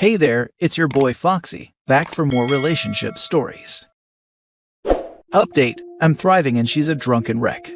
Hey there, it's your boy Foxy, back for more relationship stories. Update, I'm thriving and she's a drunken wreck.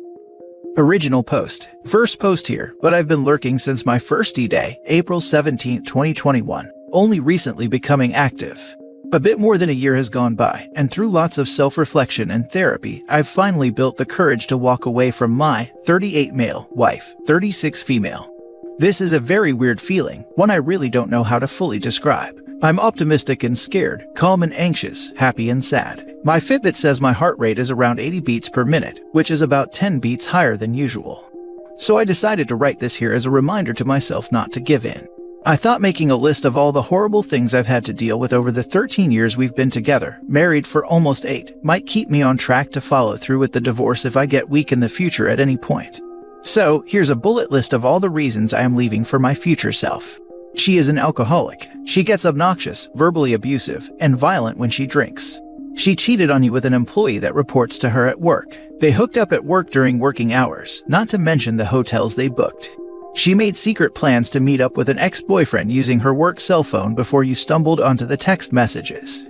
Original post. First post here, but I've been lurking since my first D-Day, April 17, 2021, only recently becoming active. A bit more than a year has gone by, and through lots of self-reflection and therapy, I've finally built the courage to walk away from my 38 male wife, 36 female. This is a very weird feeling, one I really don't know how to fully describe. I'm optimistic and scared, calm and anxious, happy and sad. My Fitbit says my heart rate is around 80 beats per minute, which is about 10 beats higher than usual. So I decided to write this here as a reminder to myself not to give in. I thought making a list of all the horrible things I've had to deal with over the 13 years we've been together, married for almost 8, might keep me on track to follow through with the divorce if I get weak in the future at any point. So, here's a bullet list of all the reasons I am leaving for my future self. She is an alcoholic. She gets obnoxious, verbally abusive, and violent when she drinks. She cheated on you with an employee that reports to her at work. They hooked up at work during working hours, not to mention the hotels they booked. She made secret plans to meet up with an ex-boyfriend using her work cell phone before you stumbled onto the text messages.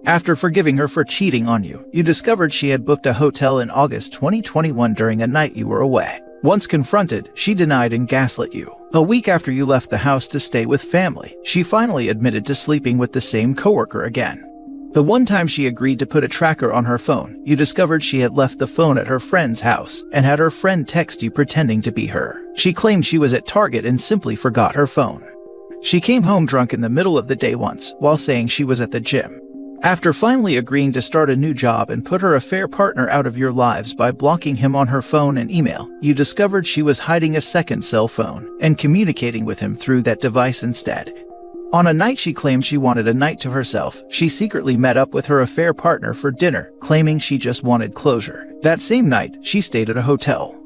After forgiving her for cheating on you, you discovered she had booked a hotel in August 2021 during a night you were away. Once confronted, she denied and gaslit you. A week after you left the house to stay with family, she finally admitted to sleeping with the same coworker again. The one time she agreed to put a tracker on her phone, you discovered she had left the phone at her friend's house and had her friend text you pretending to be her. She claimed she was at Target and simply forgot her phone. She came home drunk in the middle of the day once while saying she was at the gym. After finally agreeing to start a new job and put her affair partner out of your lives by blocking him on her phone and email, you discovered she was hiding a second cell phone and communicating with him through that device instead. On a night she claimed she wanted a night to herself, she secretly met up with her affair partner for dinner, claiming she just wanted closure. That same night, she stayed at a hotel.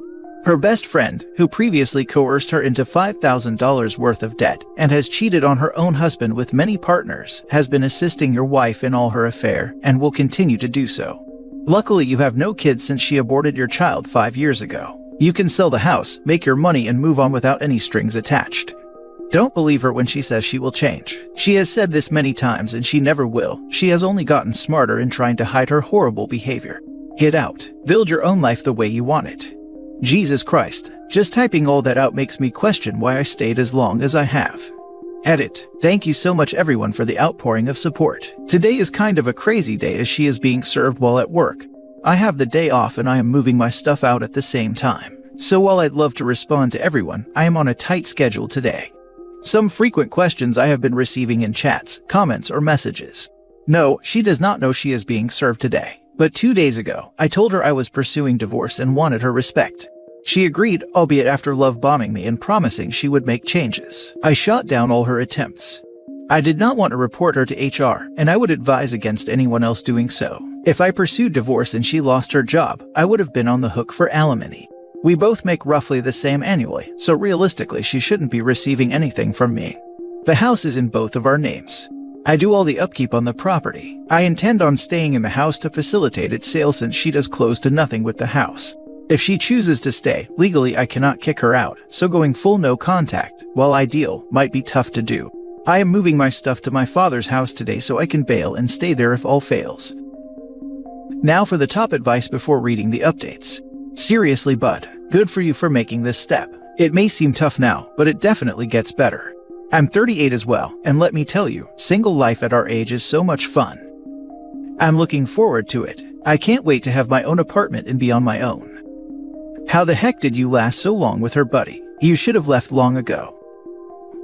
Her best friend, who previously coerced her into $5,000 worth of debt and has cheated on her own husband with many partners, has been assisting your wife in all her affair and will continue to do so. Luckily, you have no kids since she aborted your child 5 years ago. You can sell the house, make your money, and move on without any strings attached. Don't believe her when she says she will change. She has said this many times and she never will. She has only gotten smarter in trying to hide her horrible behavior. Get out. Build your own life the way you want it. Jesus Christ, just typing all that out makes me question why I stayed as long as I have. Edit. Thank you so much everyone for the outpouring of support. Today is kind of a crazy day as she is being served while at work. I have the day off and I am moving my stuff out at the same time. So while I'd love to respond to everyone, I am on a tight schedule today. Some frequent questions I have been receiving in chats, comments, or messages. No, she does not know she is being served today. But 2 days ago, I told her I was pursuing divorce and wanted her respect. She agreed, albeit after love bombing me and promising she would make changes. I shot down all her attempts. I did not want to report her to HR, and I would advise against anyone else doing so. If I pursued divorce and she lost her job, I would have been on the hook for alimony. We both make roughly the same annually, so realistically she shouldn't be receiving anything from me. The house is in both of our names. I do all the upkeep on the property. I intend on staying in the house to facilitate its sale since she does close to nothing with the house. If she chooses to stay, legally I cannot kick her out, so going full no contact, while ideal, might be tough to do. I am moving my stuff to my father's house today so I can bail and stay there if all fails. Now for the top advice before reading the updates. Seriously, bud, good for you for making this step. It may seem tough now, but it definitely gets better. I'm 38 as well, and let me tell you, single life at our age is so much fun. I'm looking forward to it. I can't wait to have my own apartment and be on my own. How the heck did you last so long with her, buddy? You should have left long ago.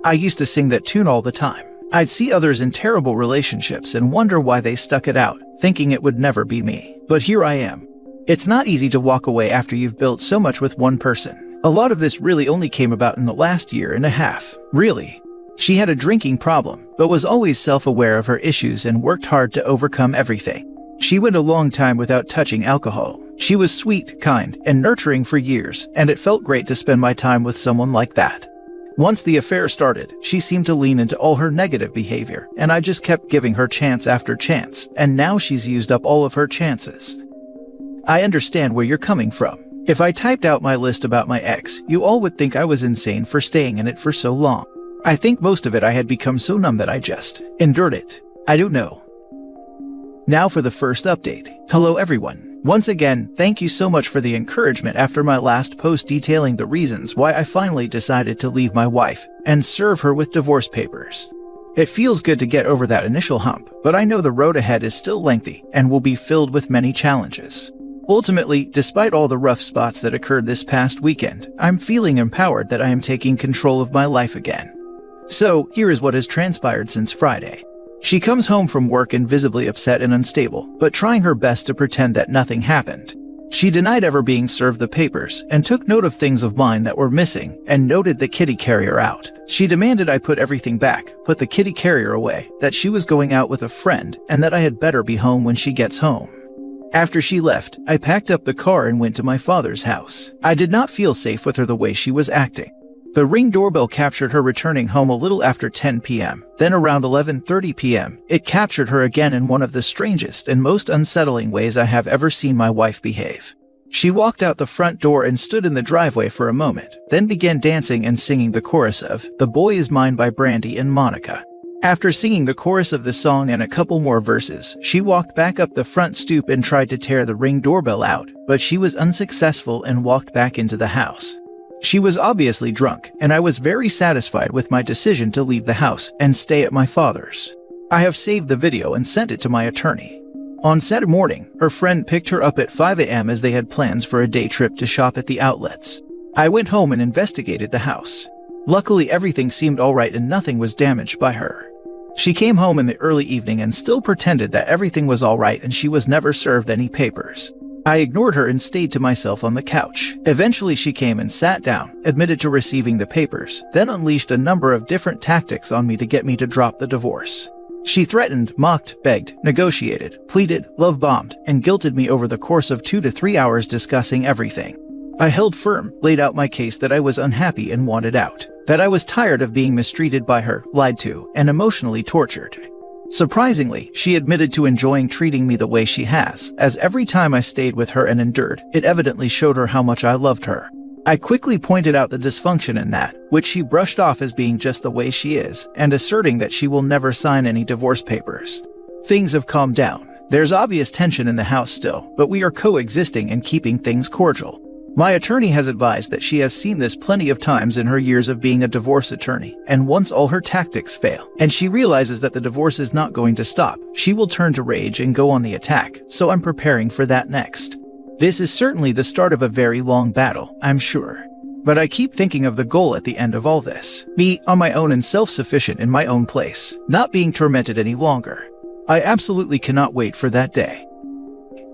I used to sing that tune all the time. I'd see others in terrible relationships and wonder why they stuck it out, thinking it would never be me. But here I am. It's not easy to walk away after you've built so much with one person. A lot of this really only came about in the last year and a half. Really. She had a drinking problem, but was always self-aware of her issues and worked hard to overcome everything. She went a long time without touching alcohol. She was sweet, kind, and nurturing for years, and it felt great to spend my time with someone like that. Once the affair started, she seemed to lean into all her negative behavior, and I just kept giving her chance after chance, and now she's used up all of her chances. I understand where you're coming from. If I typed out my list about my ex, you all would think I was insane for staying in it for so long. I think most of it I had become so numb that I just endured it. I don't know. Now for the first update. Hello everyone. Once again, thank you so much for the encouragement after my last post detailing the reasons why I finally decided to leave my wife and serve her with divorce papers. It feels good to get over that initial hump, but I know the road ahead is still lengthy and will be filled with many challenges. Ultimately, despite all the rough spots that occurred this past weekend, I'm feeling empowered that I am taking control of my life again. So, here is what has transpired since Friday. She comes home from work and visibly upset and unstable, but trying her best to pretend that nothing happened. She denied ever being served the papers and took note of things of mine that were missing and noted the kitty carrier out. She demanded I put everything back, put the kitty carrier away, that she was going out with a friend and that I had better be home when she gets home. After she left, I packed up the car and went to my father's house. I did not feel safe with her the way she was acting. The Ring doorbell captured her returning home a little after 10 p.m. Then around 11:30 p.m., it captured her again in one of the strangest and most unsettling ways I have ever seen my wife behave. She walked out the front door and stood in the driveway for a moment, then began dancing and singing the chorus of "The Boy Is Mine" by Brandy and Monica. After singing the chorus of the song and a couple more verses, she walked back up the front stoop and tried to tear the Ring doorbell out, but she was unsuccessful and walked back into the house. She was obviously drunk, and I was very satisfied with my decision to leave the house and stay at my father's. I have saved the video and sent it to my attorney. On Saturday morning, her friend picked her up at 5 a.m. as they had plans for a day trip to shop at the outlets. I went home and investigated the house. Luckily, everything seemed alright and nothing was damaged by her. She came home in the early evening and still pretended that everything was alright and she was never served any papers. I ignored her and stayed to myself on the couch. Eventually she came and sat down, admitted to receiving the papers, then unleashed a number of different tactics on me to get me to drop the divorce. She threatened, mocked, begged, negotiated, pleaded, love-bombed, and guilted me over the course of 2 to 3 hours discussing everything. I held firm, laid out my case that I was unhappy and wanted out, that I was tired of being mistreated by her, lied to, and emotionally tortured. Surprisingly, she admitted to enjoying treating me the way she has, as every time I stayed with her and endured, it evidently showed her how much I loved her. I quickly pointed out the dysfunction in that, which she brushed off as being just the way she is, and asserting that she will never sign any divorce papers. Things have calmed down. There's obvious tension in the house still, but we are coexisting and keeping things cordial. My attorney has advised that she has seen this plenty of times in her years of being a divorce attorney, and once all her tactics fail, and she realizes that the divorce is not going to stop, she will turn to rage and go on the attack, so I'm preparing for that next. This is certainly the start of a very long battle, I'm sure. But I keep thinking of the goal at the end of all this. Me, on my own and self-sufficient in my own place, not being tormented any longer. I absolutely cannot wait for that day.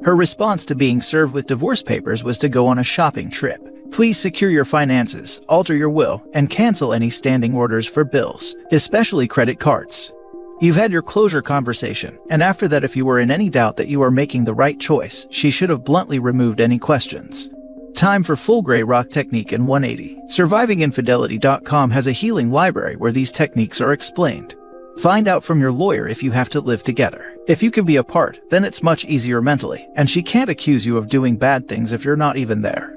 Her response to being served with divorce papers was to go on a shopping trip. Please secure your finances, alter your will, and cancel any standing orders for bills, especially credit cards. You've had your closure conversation, and after that, if you were in any doubt that you are making the right choice, she should have bluntly removed any questions. Time for full gray rock technique in 180. Survivinginfidelity.com has a healing library where these techniques are explained. Find out from your lawyer if you have to live together. If you can be apart, then it's much easier mentally, and she can't accuse you of doing bad things if you're not even there.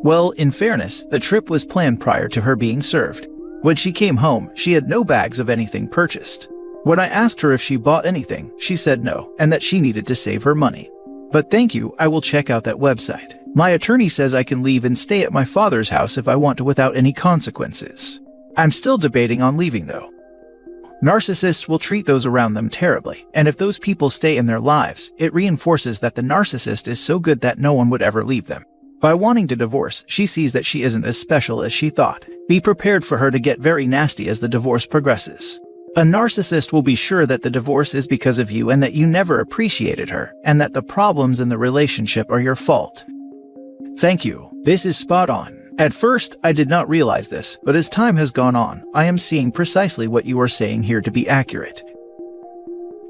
Well, in fairness, the trip was planned prior to her being served. When she came home, she had no bags of anything purchased. When I asked her if she bought anything, she said no, and that she needed to save her money. But thank you, I will check out that website. My attorney says I can leave and stay at my father's house if I want to without any consequences. I'm still debating on leaving though. Narcissists will treat those around them terribly, and if those people stay in their lives, it reinforces that the narcissist is so good that no one would ever leave them. By wanting to divorce, she sees that she isn't as special as she thought. Be prepared for her to get very nasty as the divorce progresses. A narcissist will be sure that the divorce is because of you and that you never appreciated her, and that the problems in the relationship are your fault. Thank you. This is spot on. At first, I did not realize this, but as time has gone on, I am seeing precisely what you are saying here to be accurate.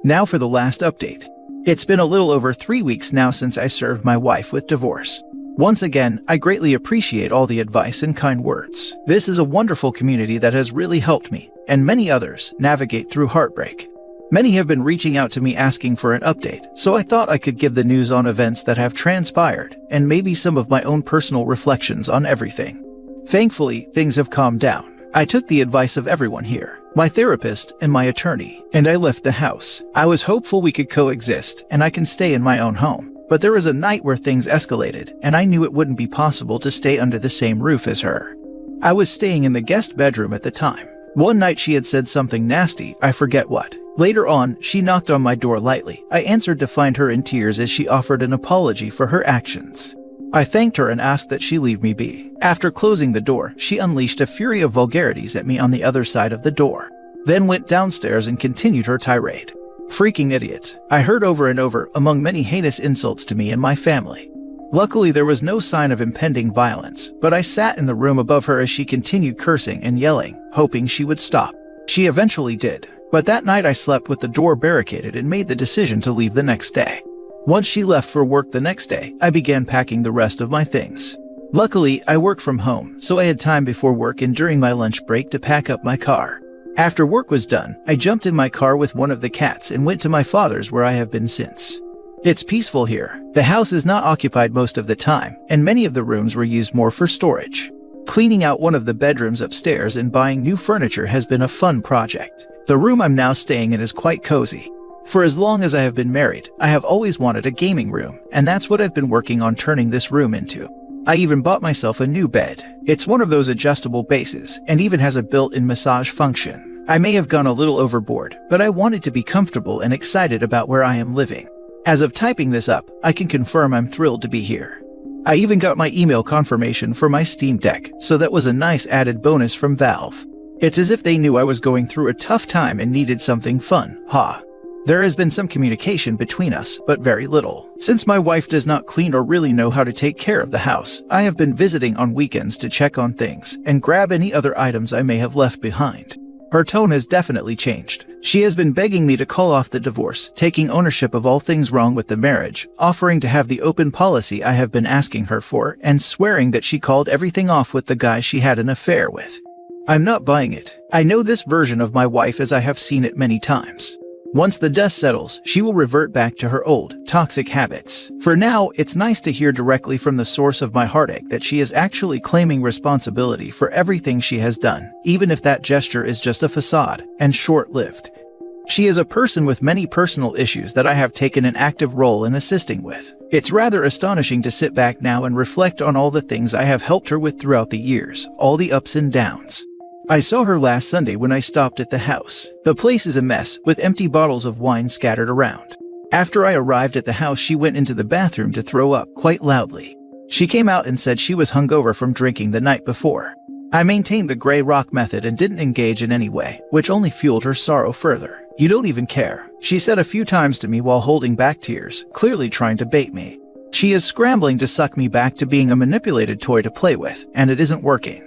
Now for the last update. It's been a little over 3 weeks now since I served my wife with divorce. Once again, I greatly appreciate all the advice and kind words. This is a wonderful community that has really helped me, and many others, navigate through heartbreak. Many have been reaching out to me asking for an update, so I thought I could give the news on events that have transpired, and maybe some of my own personal reflections on everything. Thankfully, things have calmed down. I took the advice of everyone here, my therapist and my attorney, and I left the house. I was hopeful we could coexist and I can stay in my own home. But there was a night where things escalated, and I knew it wouldn't be possible to stay under the same roof as her. I was staying in the guest bedroom at the time. One night she had said something nasty, I forget what. Later on, she knocked on my door lightly. I answered to find her in tears as she offered an apology for her actions. I thanked her and asked that she leave me be. After closing the door, she unleashed a fury of vulgarities at me on the other side of the door, then went downstairs and continued her tirade. Freaking idiot, I heard over and over, among many heinous insults to me and my family. Luckily, there was no sign of impending violence, but I sat in the room above her as she continued cursing and yelling, hoping she would stop. She eventually did, but that night I slept with the door barricaded and made the decision to leave the next day. Once she left for work the next day, I began packing the rest of my things. Luckily, I work from home, so I had time before work and during my lunch break to pack up my car. After work was done, I jumped in my car with one of the cats and went to my father's where I have been since. It's peaceful here. The house is not occupied most of the time, and many of the rooms were used more for storage. Cleaning out one of the bedrooms upstairs and buying new furniture has been a fun project. The room I'm now staying in is quite cozy. For as long as I have been married, I have always wanted a gaming room, and that's what I've been working on turning this room into. I even bought myself a new bed. It's one of those adjustable bases, and even has a built-in massage function. I may have gone a little overboard, but I wanted to be comfortable and excited about where I am living. As of typing this up, I can confirm I'm thrilled to be here. I even got my email confirmation for my Steam Deck, so that was a nice added bonus from Valve. It's as if they knew I was going through a tough time and needed something fun, ha. There has been some communication between us, but very little. Since my wife does not clean or really know how to take care of the house, I have been visiting on weekends to check on things and grab any other items I may have left behind. Her tone has definitely changed. She has been begging me to call off the divorce, taking ownership of all things wrong with the marriage, offering to have the open policy I have been asking her for, and swearing that she called everything off with the guy she had an affair with. I'm not buying it. I know this version of my wife as I have seen it many times. Once the dust settles, she will revert back to her old, toxic habits. For now, it's nice to hear directly from the source of my heartache that she is actually claiming responsibility for everything she has done, even if that gesture is just a facade and short-lived. She is a person with many personal issues that I have taken an active role in assisting with. It's rather astonishing to sit back now and reflect on all the things I have helped her with throughout the years, all the ups and downs. I saw her last Sunday when I stopped at the house. The place is a mess, with empty bottles of wine scattered around. After I arrived at the house, she went into the bathroom to throw up quite loudly. She came out and said she was hungover from drinking the night before. I maintained the gray rock method and didn't engage in any way, which only fueled her sorrow further. "You don't even care," she said a few times to me while holding back tears, clearly trying to bait me. She is scrambling to suck me back to being a manipulated toy to play with, and it isn't working.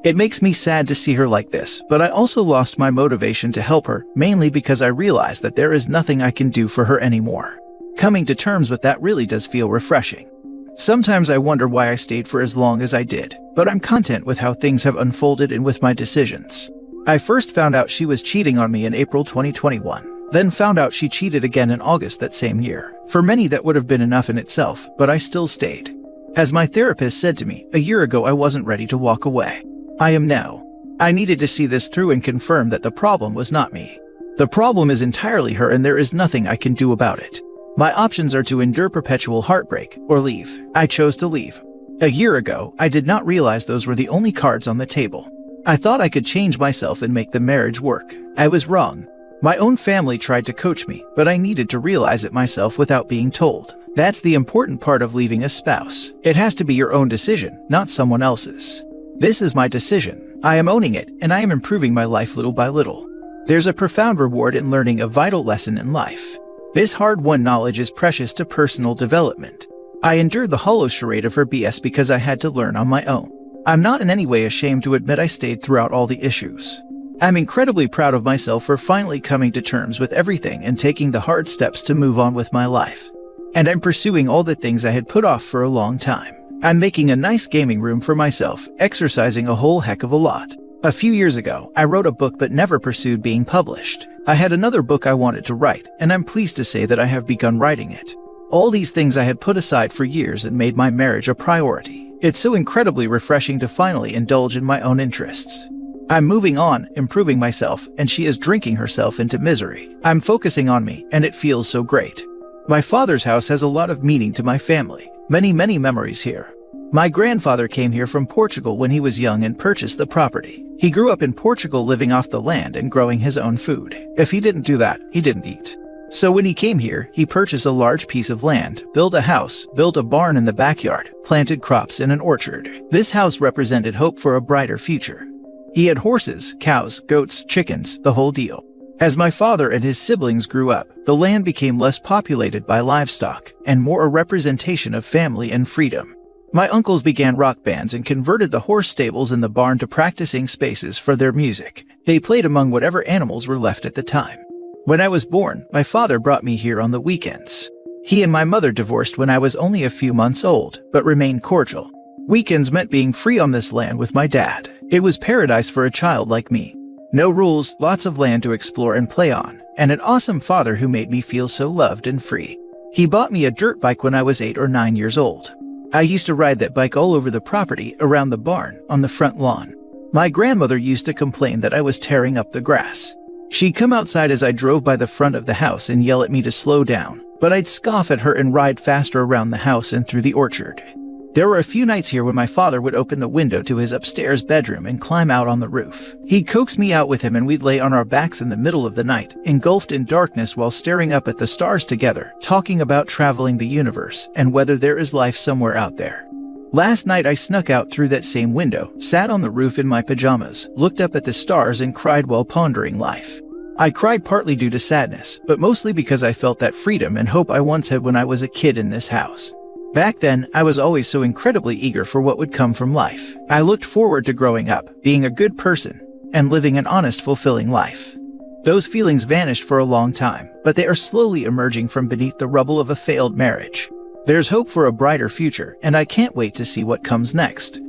It makes me sad to see her like this, but I also lost my motivation to help her, mainly because I realized that there is nothing I can do for her anymore. Coming to terms with that really does feel refreshing. Sometimes I wonder why I stayed for as long as I did, but I'm content with how things have unfolded and with my decisions. I first found out she was cheating on me in April 2021, then found out she cheated again in August that same year. For many that would have been enough in itself, but I still stayed. As my therapist said to me, a year ago I wasn't ready to walk away. I am now. I needed to see this through and confirm that the problem was not me. The problem is entirely her and there is nothing I can do about it. My options are to endure perpetual heartbreak or leave. I chose to leave. A year ago, I did not realize those were the only cards on the table. I thought I could change myself and make the marriage work. I was wrong. My own family tried to coach me, but I needed to realize it myself without being told. That's the important part of leaving a spouse. It has to be your own decision, not someone else's. This is my decision. I am owning it, and I am improving my life little by little. There's a profound reward in learning a vital lesson in life. This hard-won knowledge is precious to personal development. I endured the hollow charade of her BS because I had to learn on my own. I'm not in any way ashamed to admit I stayed throughout all the issues. I'm incredibly proud of myself for finally coming to terms with everything and taking the hard steps to move on with my life. And I'm pursuing all the things I had put off for a long time. I'm making a nice gaming room for myself, exercising a whole heck of a lot. A few years ago, I wrote a book but never pursued being published. I had another book I wanted to write, and I'm pleased to say that I have begun writing it. All these things I had put aside for years and made my marriage a priority. It's so incredibly refreshing to finally indulge in my own interests. I'm moving on, improving myself, and she is drinking herself into misery. I'm focusing on me, and it feels so great. My father's house has a lot of meaning to my family. Many memories here. My grandfather came here from Portugal when he was young and purchased the property. He grew up in Portugal living off the land and growing his own food. If he didn't do that, he didn't eat. So when he came here, he purchased a large piece of land, built a house, built a barn in the backyard, planted crops in an orchard. This house represented hope for a brighter future. He had horses, cows, goats, chickens, the whole deal. As my father and his siblings grew up, the land became less populated by livestock and more a representation of family and freedom. My uncles began rock bands and converted the horse stables in the barn to practicing spaces for their music. They played among whatever animals were left at the time. When I was born, my father brought me here on the weekends. He and my mother divorced when I was only a few months old, but remained cordial. Weekends meant being free on this land with my dad. It was paradise for a child like me. No rules, lots of land to explore and play on, and an awesome father who made me feel so loved and free. He bought me a dirt bike when I was 8 or 9 years old. I used to ride that bike all over the property, around the barn, on the front lawn. My grandmother used to complain that I was tearing up the grass. She'd come outside as I drove by the front of the house and yell at me to slow down, but I'd scoff at her and ride faster around the house and through the orchard. There were a few nights here when my father would open the window to his upstairs bedroom and climb out on the roof. He'd coax me out with him and we'd lay on our backs in the middle of the night, engulfed in darkness while staring up at the stars together, talking about traveling the universe and whether there is life somewhere out there. Last night I snuck out through that same window, sat on the roof in my pajamas, looked up at the stars and cried while pondering life. I cried partly due to sadness, but mostly because I felt that freedom and hope I once had when I was a kid in this house. Back then, I was always so incredibly eager for what would come from life. I looked forward to growing up, being a good person, and living an honest, fulfilling life. Those feelings vanished for a long time, but they are slowly emerging from beneath the rubble of a failed marriage. There's hope for a brighter future, and I can't wait to see what comes next.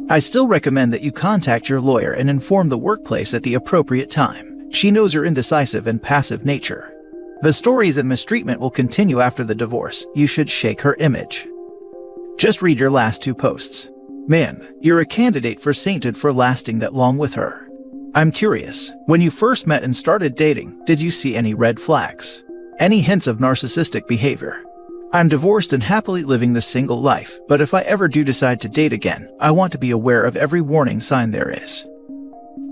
I still recommend that you contact your lawyer and inform the workplace at the appropriate time. She knows your indecisive and passive nature. The stories and mistreatment will continue after the divorce. You should shake her image. Just read your last 2 posts. Man, you're a candidate for sainthood for lasting that long with her. I'm curious, when you first met and started dating, did you see any red flags? Any hints of narcissistic behavior? I'm divorced and happily living the single life, but if I ever do decide to date again, I want to be aware of every warning sign there is.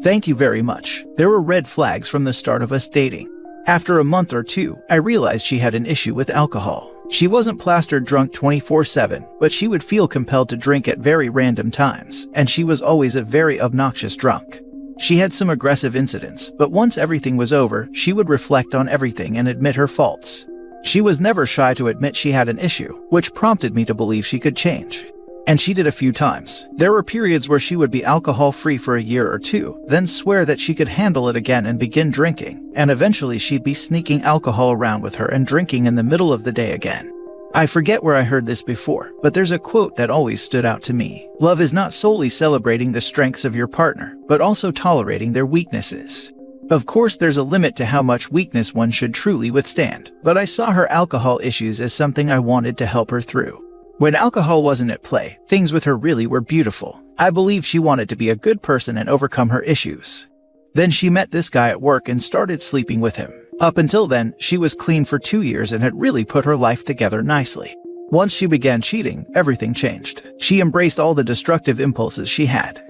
Thank you very much. There were red flags from the start of us dating. After a month or 2, I realized she had an issue with alcohol. She wasn't plastered drunk 24/7, but she would feel compelled to drink at very random times, and she was always a very obnoxious drunk. She had some aggressive incidents, but once everything was over, she would reflect on everything and admit her faults. She was never shy to admit she had an issue, which prompted me to believe she could change. And she did a few times. There were periods where she would be alcohol-free for a year or 2, then swear that she could handle it again and begin drinking, and eventually she'd be sneaking alcohol around with her and drinking in the middle of the day again. I forget where I heard this before, but there's a quote that always stood out to me. Love is not solely celebrating the strengths of your partner, but also tolerating their weaknesses. Of course, there's a limit to how much weakness one should truly withstand, but I saw her alcohol issues as something I wanted to help her through. When alcohol wasn't at play, things with her really were beautiful. I believed she wanted to be a good person and overcome her issues. Then she met this guy at work and started sleeping with him. Up until then, she was clean for 2 years and had really put her life together nicely. Once she began cheating, everything changed. She embraced all the destructive impulses she had.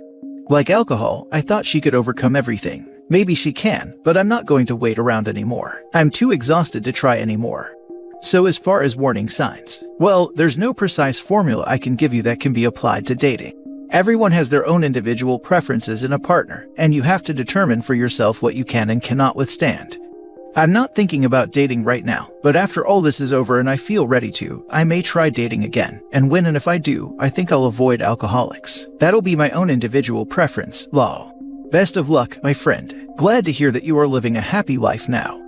Like alcohol, I thought she could overcome everything. Maybe she can, but I'm not going to wait around anymore. I'm too exhausted to try anymore. So as far as warning signs, well, there's no precise formula I can give you that can be applied to dating. Everyone has their own individual preferences in a partner, and you have to determine for yourself what you can and cannot withstand. I'm not thinking about dating right now, but after all this is over and I feel ready to, I may try dating again, and when and if I do, I think I'll avoid alcoholics. That'll be my own individual preference, lol. Best of luck, my friend. Glad to hear that you are living a happy life now.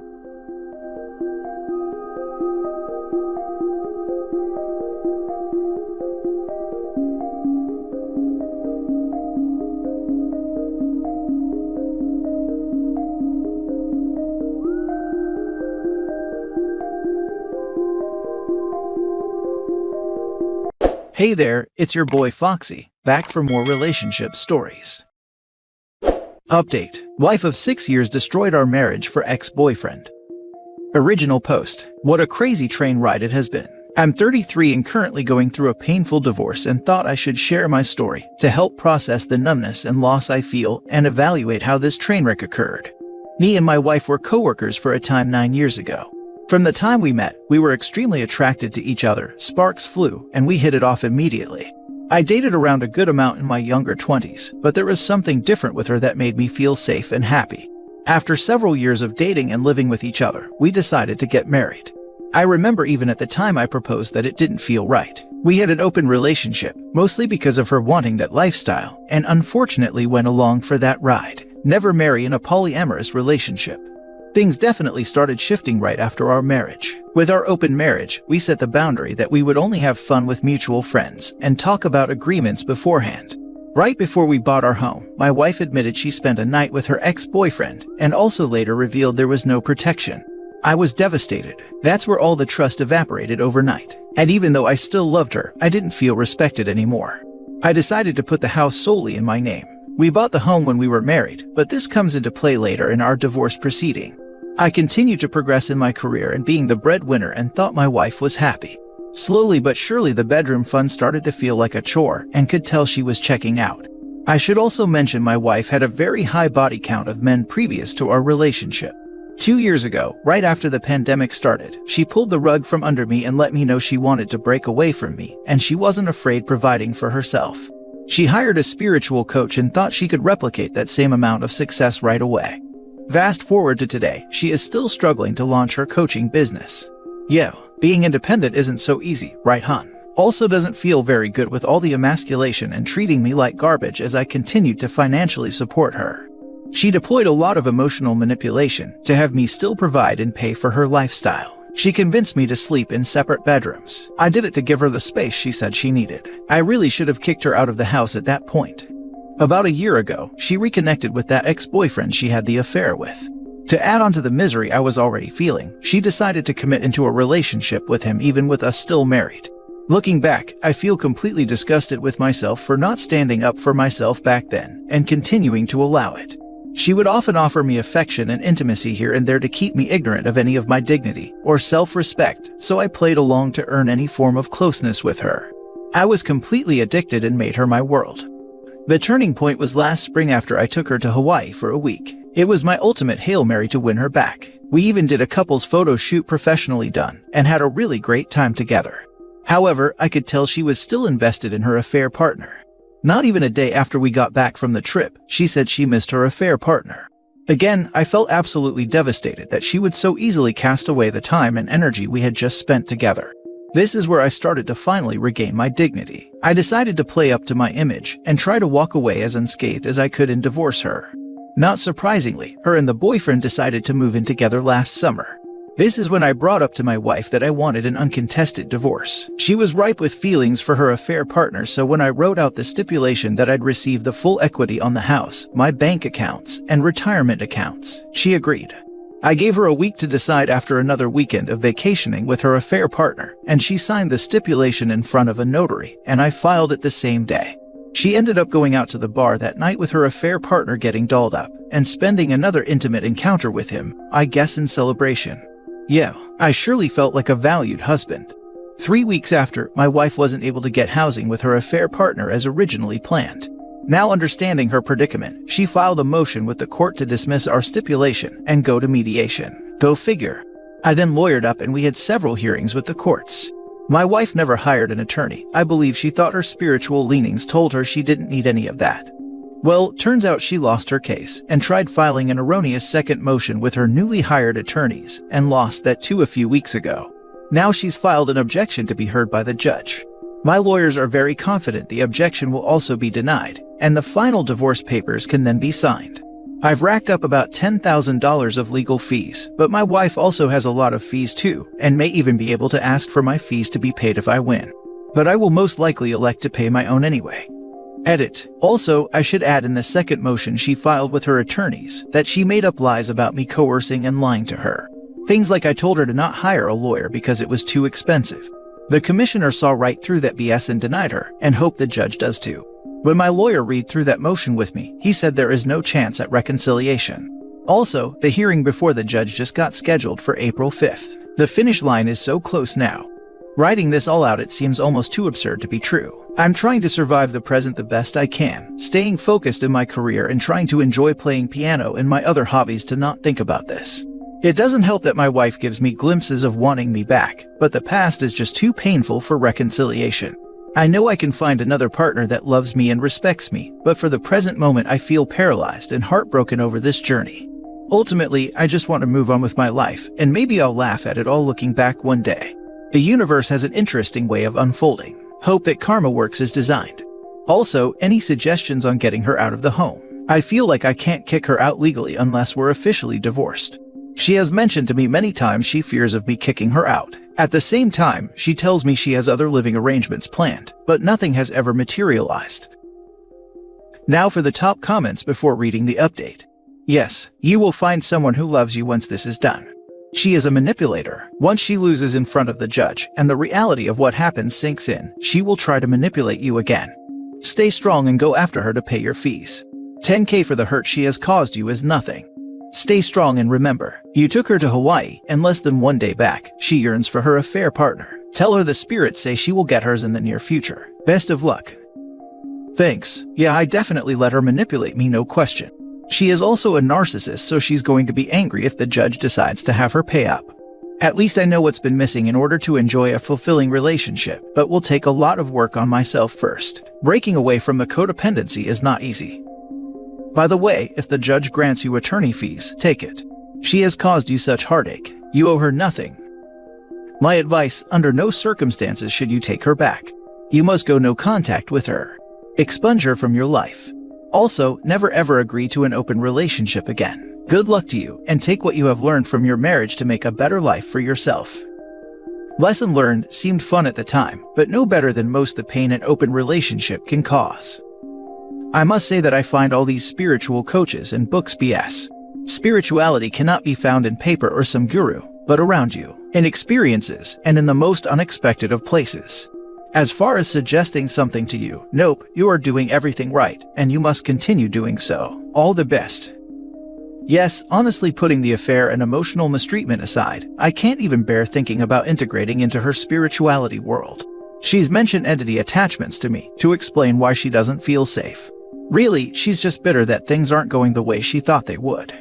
Hey there, it's your boy Foxy, back for more relationship stories. Update. Wife of 6 years destroyed our marriage for ex-boyfriend. Original post. What a crazy train ride it has been. I'm 33 and currently going through a painful divorce and thought I should share my story to help process the numbness and loss I feel and evaluate how this train wreck occurred. Me and my wife were co-workers for a time 9 years ago. From the time we met, we were extremely attracted to each other, sparks flew, and we hit it off immediately. I dated around a good amount in my younger 20s, but there was something different with her that made me feel safe and happy. After several years of dating and living with each other, we decided to get married. I remember even at the time I proposed that it didn't feel right. We had an open relationship, mostly because of her wanting that lifestyle, and unfortunately went along for that ride. Never marry in a polyamorous relationship. Things definitely started shifting right after our marriage. With our open marriage, we set the boundary that we would only have fun with mutual friends and talk about agreements beforehand. Right before we bought our home, my wife admitted she spent a night with her ex-boyfriend and also later revealed there was no protection. I was devastated. That's where all the trust evaporated overnight. And even though I still loved her, I didn't feel respected anymore. I decided to put the house solely in my name. We bought the home when we were married, but this comes into play later in our divorce proceeding. I continued to progress in my career and being the breadwinner and thought my wife was happy. Slowly but surely the bedroom fun started to feel like a chore and could tell she was checking out. I should also mention my wife had a very high body count of men previous to our relationship. 2 years ago, right after the pandemic started, she pulled the rug from under me and let me know she wanted to break away from me and she wasn't afraid providing for herself. She hired a spiritual coach and thought she could replicate that same amount of success right away. Fast forward to today, she is still struggling to launch her coaching business. Yo, being independent isn't so easy, right hun? Also doesn't feel very good with all the emasculation and treating me like garbage as I continued to financially support her. She deployed a lot of emotional manipulation to have me still provide and pay for her lifestyle. She convinced me to sleep in separate bedrooms. I did it to give her the space she said she needed. I really should have kicked her out of the house at that point. About a year ago, she reconnected with that ex-boyfriend she had the affair with. To add on to the misery I was already feeling, she decided to commit into a relationship with him even with us still married. Looking back, I feel completely disgusted with myself for not standing up for myself back then and continuing to allow it. She would often offer me affection and intimacy here and there to keep me ignorant of any of my dignity or self-respect, so I played along to earn any form of closeness with her. I was completely addicted and made her my world. The turning point was last spring after I took her to Hawaii for a week. It was my ultimate Hail Mary to win her back. We even did a couple's photo shoot professionally done and had a really great time together. However, I could tell she was still invested in her affair partner. Not even a day after we got back from the trip, she said she missed her affair partner. Again, I felt absolutely devastated that she would so easily cast away the time and energy we had just spent together. This is where I started to finally regain my dignity. I decided to play up to my image and try to walk away as unscathed as I could and divorce her. Not surprisingly, her and the boyfriend decided to move in together last summer. This is when I brought up to my wife that I wanted an uncontested divorce. She was ripe with feelings for her affair partner, so when I wrote out the stipulation that I'd receive the full equity on the house, my bank accounts, and retirement accounts, she agreed. I gave her a week to decide after another weekend of vacationing with her affair partner, and she signed the stipulation in front of a notary, and I filed it the same day. She ended up going out to the bar that night with her affair partner getting dolled up, and spending another intimate encounter with him, I guess in celebration. Yeah, I surely felt like a valued husband. 3 weeks after, my wife wasn't able to get housing with her affair partner as originally planned. Now understanding her predicament, she filed a motion with the court to dismiss our stipulation and go to mediation. Go figure. I then lawyered up and we had several hearings with the courts. My wife never hired an attorney. I believe she thought her spiritual leanings told her she didn't need any of that. Well, turns out she lost her case and tried filing an erroneous second motion with her newly hired attorneys and lost that too a few weeks ago. Now she's filed an objection to be heard by the judge. My lawyers are very confident the objection will also be denied, and the final divorce papers can then be signed. I've racked up about $10,000 of legal fees, but my wife also has a lot of fees too, and may even be able to ask for my fees to be paid if I win. But I will most likely elect to pay my own anyway. Edit. Also, I should add in the second motion she filed with her attorneys that she made up lies about me coercing and lying to her. Things like I told her to not hire a lawyer because it was too expensive. The commissioner saw right through that BS and denied her, and hope the judge does too. When my lawyer read through that motion with me, he said there is no chance at reconciliation. Also, the hearing before the judge just got scheduled for April 5th. The finish line is so close now. Writing this all out, it seems almost too absurd to be true. I'm trying to survive the present the best I can, staying focused in my career and trying to enjoy playing piano and my other hobbies to not think about this. It doesn't help that my wife gives me glimpses of wanting me back, but the past is just too painful for reconciliation. I know I can find another partner that loves me and respects me, but for the present moment I feel paralyzed and heartbroken over this journey. Ultimately, I just want to move on with my life, and maybe I'll laugh at it all looking back one day. The universe has an interesting way of unfolding. Hope that karma works as designed. Also, any suggestions on getting her out of the home? I feel like I can't kick her out legally unless we're officially divorced. She has mentioned to me many times she fears of me kicking her out. At the same time, she tells me she has other living arrangements planned, but nothing has ever materialized. Now for the top comments before reading the update. Yes, you will find someone who loves you once this is done. She is a manipulator. Once she loses in front of the judge and the reality of what happens sinks in, she will try to manipulate you again. Stay strong and go after her to pay your fees. 10K for the hurt she has caused you is nothing. Stay strong and remember, you took her to Hawaii and less than one day back, she yearns for her affair partner. Tell her the spirits say she will get hers in the near future. Best of luck. Thanks. Yeah, I definitely let her manipulate me, no question. She is also a narcissist, so she's going to be angry if the judge decides to have her pay up. At least I know what's been missing in order to enjoy a fulfilling relationship, but will take a lot of work on myself first. Breaking away from the codependency is not easy. By the way, if the judge grants you attorney fees, take it. She has caused you such heartache. You owe her nothing. My advice, under no circumstances should you take her back. You must go no contact with her. Expunge her from your life. Also, never ever agree to an open relationship again. Good luck to you, and take what you have learned from your marriage to make a better life for yourself. Lesson learned seemed fun at the time, but no better than most the pain an open relationship can cause. I must say that I find all these spiritual coaches and books BS. Spirituality cannot be found in paper or some guru, but around you, in experiences, and in the most unexpected of places. As far as suggesting something to you, nope, you are doing everything right, and you must continue doing so. All the best. Yes, honestly, putting the affair and emotional mistreatment aside, I can't even bear thinking about integrating into her spirituality world. She's mentioned entity attachments to me to explain why she doesn't feel safe. Really, she's just bitter that things aren't going the way she thought they would.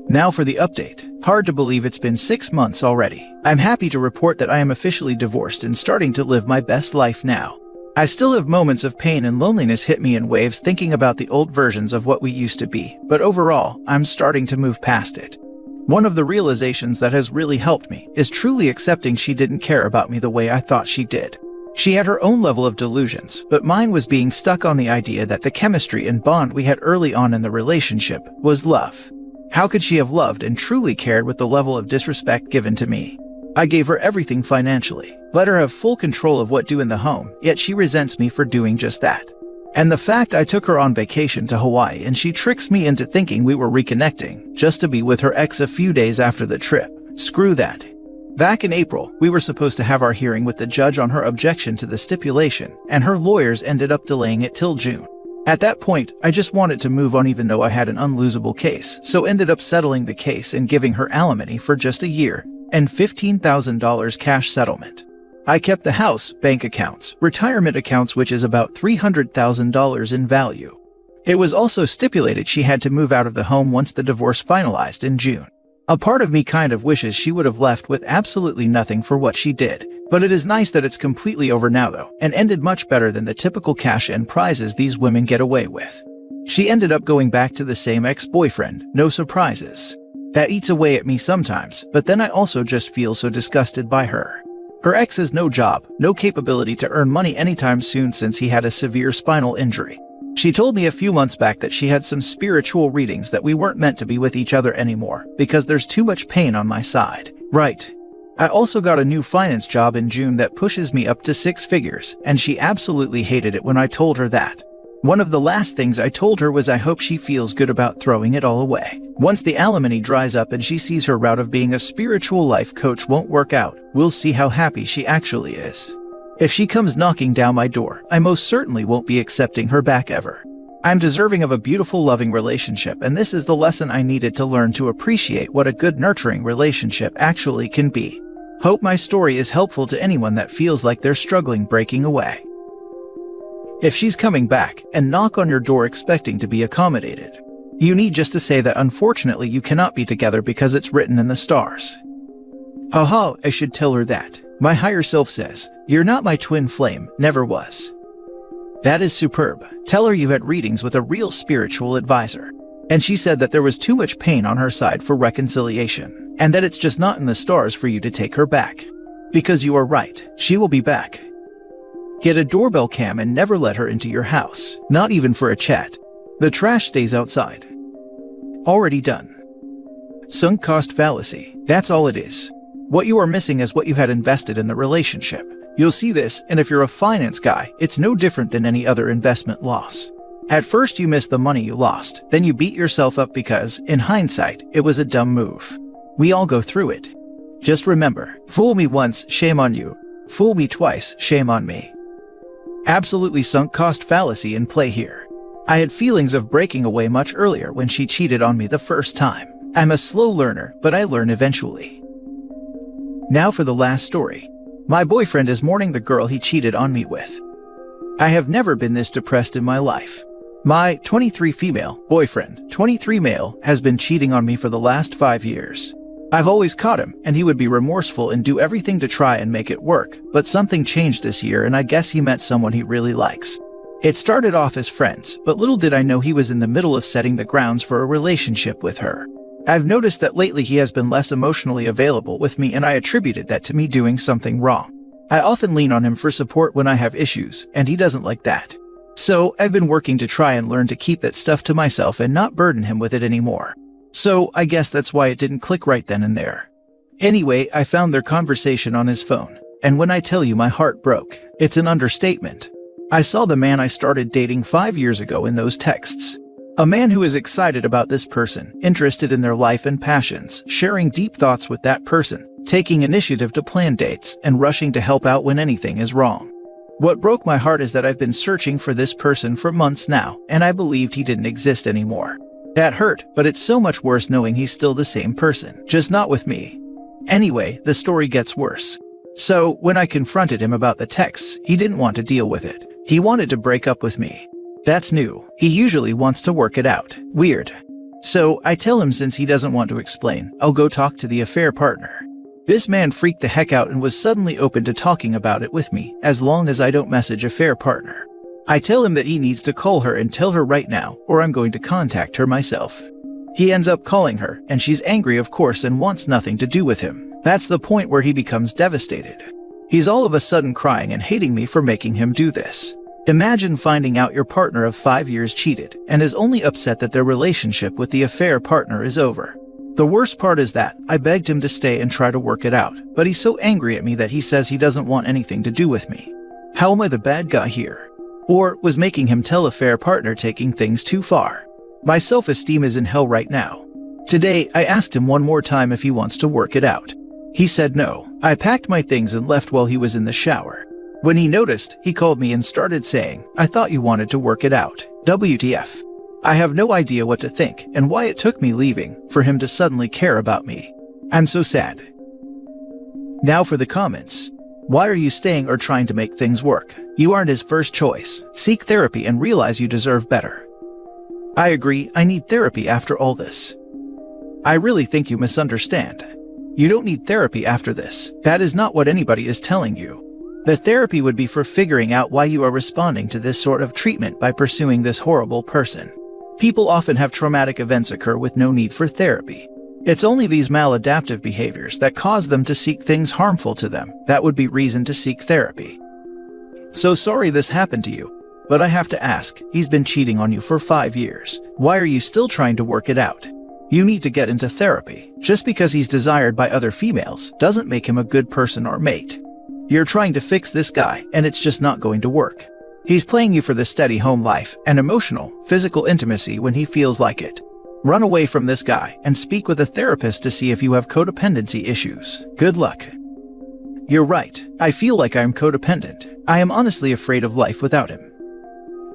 Now for the update. Hard to believe it's been 6 months already. I'm happy to report that I am officially divorced and starting to live my best life now. I still have moments of pain and loneliness hit me in waves thinking about the old versions of what we used to be, but overall, I'm starting to move past it. One of the realizations that has really helped me is truly accepting she didn't care about me the way I thought she did. She had her own level of delusions, but mine was being stuck on the idea that the chemistry and bond we had early on in the relationship was love. How could she have loved and truly cared with the level of disrespect given to me? I gave her everything financially, let her have full control of what to do in the home, yet she resents me for doing just that. And the fact I took her on vacation to Hawaii and she tricks me into thinking we were reconnecting, just to be with her ex a few days after the trip. Screw that. Back in April, we were supposed to have our hearing with the judge on her objection to the stipulation, and her lawyers ended up delaying it till June. At that point, I just wanted to move on even though I had an unlosable case, so ended up settling the case and giving her alimony for just a year, and $15,000 cash settlement. I kept the house, bank accounts, retirement accounts, which is about $300,000 in value. It was also stipulated she had to move out of the home once the divorce finalized in June. A part of me kind of wishes she would have left with absolutely nothing for what she did, but it is nice that it's completely over now though, and ended much better than the typical cash and prizes these women get away with. She ended up going back to the same ex-boyfriend, no surprises. That eats away at me sometimes, but then I also just feel so disgusted by her. Her ex has no job, no capability to earn money anytime soon since he had a severe spinal injury. She told me a few months back that she had some spiritual readings that we weren't meant to be with each other anymore because there's too much pain on my side. Right. I also got a new finance job in June that pushes me up to 6 figures, and she absolutely hated it when I told her that. One of the last things I told her was I hope she feels good about throwing it all away. Once the alimony dries up and she sees her route of being a spiritual life coach won't work out, we'll see how happy she actually is. If she comes knocking down my door, I most certainly won't be accepting her back ever. I'm deserving of a beautiful, loving relationship, and this is the lesson I needed to learn to appreciate what a good, nurturing relationship actually can be. Hope my story is helpful to anyone that feels like they're struggling breaking away. If she's coming back and knock on your door expecting to be accommodated, you need just to say that unfortunately you cannot be together because it's written in the stars. Haha, I should tell her that. My higher self says, "You're not my twin flame, never was." That is superb. Tell her you had readings with a real spiritual advisor, and she said that there was too much pain on her side for reconciliation, and that it's just not in the stars for you to take her back. Because you are right, she will be back. Get a doorbell cam and never let her into your house, not even for a chat. The trash stays outside. Already done. Sunk cost fallacy. That's all it is. What you are missing is what you had invested in the relationship. You'll see this, and if you're a finance guy, it's no different than any other investment loss. At first you missed the money you lost, then you beat yourself up because, in hindsight, it was a dumb move. We all go through it. Just remember, fool me once, shame on you. Fool me twice, shame on me. Absolutely sunk cost fallacy in play here. I had feelings of breaking away much earlier when she cheated on me the first time. I'm a slow learner, but I learn eventually. Now for the last story. My boyfriend is mourning the girl he cheated on me with. I have never been this depressed in my life. My 23 female boyfriend, 23 male, has been cheating on me for the last 5 years. I've always caught him, and he would be remorseful and do everything to try and make it work, but something changed this year and I guess he met someone he really likes. It started off as friends, but little did I know he was in the middle of setting the grounds for a relationship with her. I've noticed that lately he has been less emotionally available with me, and I attributed that to me doing something wrong. I often lean on him for support when I have issues, and he doesn't like that. So I've been working to try and learn to keep that stuff to myself and not burden him with it anymore. So I guess that's why it didn't click right then and there. Anyway, I found their conversation on his phone, and when I tell you my heart broke, it's an understatement. I saw the man I started dating 5 years ago in those texts. A man who is excited about this person, interested in their life and passions, sharing deep thoughts with that person, taking initiative to plan dates, and rushing to help out when anything is wrong. What broke my heart is that I've been searching for this person for months now, and I believed he didn't exist anymore. That hurt, but it's so much worse knowing he's still the same person, just not with me. Anyway, the story gets worse. So, when I confronted him about the texts, he didn't want to deal with it. He wanted to break up with me. That's new. He usually wants to work it out. Weird. So, I tell him since he doesn't want to explain, I'll go talk to the affair partner. This man freaked the heck out and was suddenly open to talking about it with me, as long as I don't message affair partner. I tell him that he needs to call her and tell her right now, or I'm going to contact her myself. He ends up calling her, and she's angry of course and wants nothing to do with him. That's the point where he becomes devastated. He's all of a sudden crying and hating me for making him do this. Imagine finding out your partner of 5 years cheated and is only upset that their relationship with the affair partner is over. The worst part is that I begged him to stay and try to work it out, but he's so angry at me that he says he doesn't want anything to do with me. How am I the bad guy here? Or was making him tell affair partner taking things too far? My self-esteem is in hell right now. Today, I asked him one more time if he wants to work it out. He said no. I packed my things and left while he was in the shower. When he noticed, he called me and started saying, "I thought you wanted to work it out. WTF. I have no idea what to think and why it took me leaving for him to suddenly care about me. I'm so sad." Now for the comments. Why are you staying or trying to make things work? You aren't his first choice. Seek therapy and realize you deserve better. I agree, I need therapy after all this. I really think you misunderstand. You don't need therapy after this. That is not what anybody is telling you. The therapy would be for figuring out why you are responding to this sort of treatment by pursuing this horrible person. People often have traumatic events occur with no need for therapy. It's only these maladaptive behaviors that cause them to seek things harmful to them that would be reason to seek therapy. So sorry this happened to you, but I have to ask, he's been cheating on you for 5 years. Why are you still trying to work it out? You need to get into therapy. Just because he's desired by other females doesn't make him a good person or mate. You're trying to fix this guy, and it's just not going to work. He's playing you for the steady home life and emotional, physical intimacy when he feels like it. Run away from this guy and speak with a therapist to see if you have codependency issues. Good luck. You're right. I feel like I'm codependent. I am honestly afraid of life without him.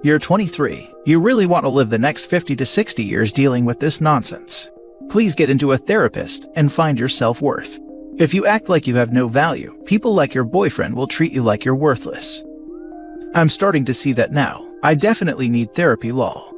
You're 23. You really want to live the next 50 to 60 years dealing with this nonsense. Please get into a therapist and find your self-worth. If you act like you have no value, people like your boyfriend will treat you like you're worthless. I'm starting to see that now. I definitely need therapy, lol.